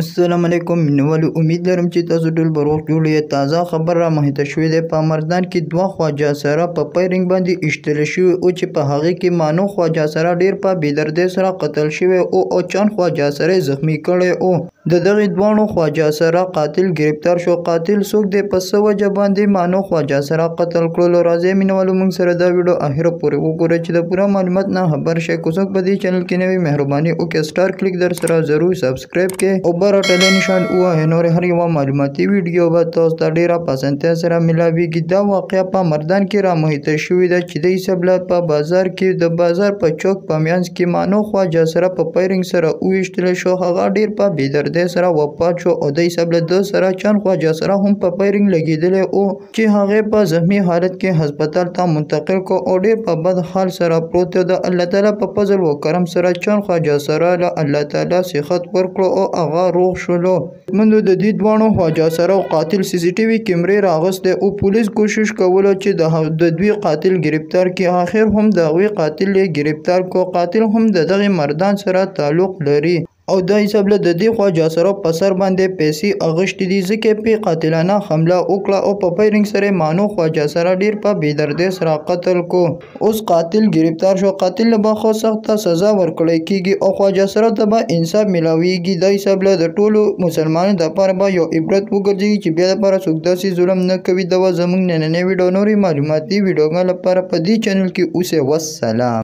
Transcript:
السلام علیکم مینوالو، امید لرم چې تاسو ټول به روغ جوړ یې. تازه خبر را مخته شوې ده. په مردان کې دوه خواجه سره په پیرنګ باندې ایشتل شوي او چې په هغې کې مانو خواجه سره ډېر په بېدردۍ سره قتل شوی او چند خواجه سره زخمی کړی او د دغې دواړو خواجه سره قاتل گرفتار شو. قاتل څوک دی، په څه وجه باندې مانو خواجه سره قتل کړلو؟ راځئ مینوالو موږ سره دا ویډیو اخره پورې وګورئ چې د پوره معلومات نه خبر شئ. که څوک په دې چینل کې نوی مهرباني وکړئ سټار کلیک در سره ضرور سبسکرایب کړئ او بر ټلی نشان ووهئ. نور هر یوه معلوماتي ویډیو به تاسو ته ډېره په اسانتیا سره میلاویږي. دا واقعه په مردان کې رامحیطه شوې ده چې د حسابله په بازار کې د بازار په چوک په منځ کې مانو خواجه سره په پیرنګ سره وویشتلی شو. هغه ډېر په بېدردۍ سره وفات شو او د حسابله د سره چند خواجه سره هم په پیرنګ لګېدلی او چې هغې په زخمي حالت کې هسپتال ته منتقل کړو او ډېر په بد حال سره پروت دی. د الله تعالی په فضل و کرم سره چند خواجه سره له الله تعالی صحت ورکړو او هغه روغ شولو. مندو د دې دواړو خواجه سره او قاتل سی سی ټي وي کیمرې راغستې او پولیس کوشش کوله چې د دوی قاتل گرفتار کړي. آخر هم د هغوی قاتل یې گرفتار کړو. قاتل هم د دغې مردان سره تعلق لري او دا حسابله د دې خواجه سره په سر باندې پیسې اغشتې دي، ځکه یې پې قاتلانه حمله وکړه او په پیرنګ سره مانو خواجه سره ډېر په بېدردۍ سره قتل کو. اوس قاتل گرفتار شو. قاتل له به خو سخته سزا ورکړی کېږي او خواجه سره ته به انصاف میلاویږي. دا حسابله د ټولو مسلمانانو دپاره به یو عبرت وګرځي چې بیا دپاره څوک داسې ظلم نه کوي. دا وه زموږ نننۍ ویډیو. نورې معلوماتي ویډیوګانو لپاره په دې چینل کې اوسئ. والسلام.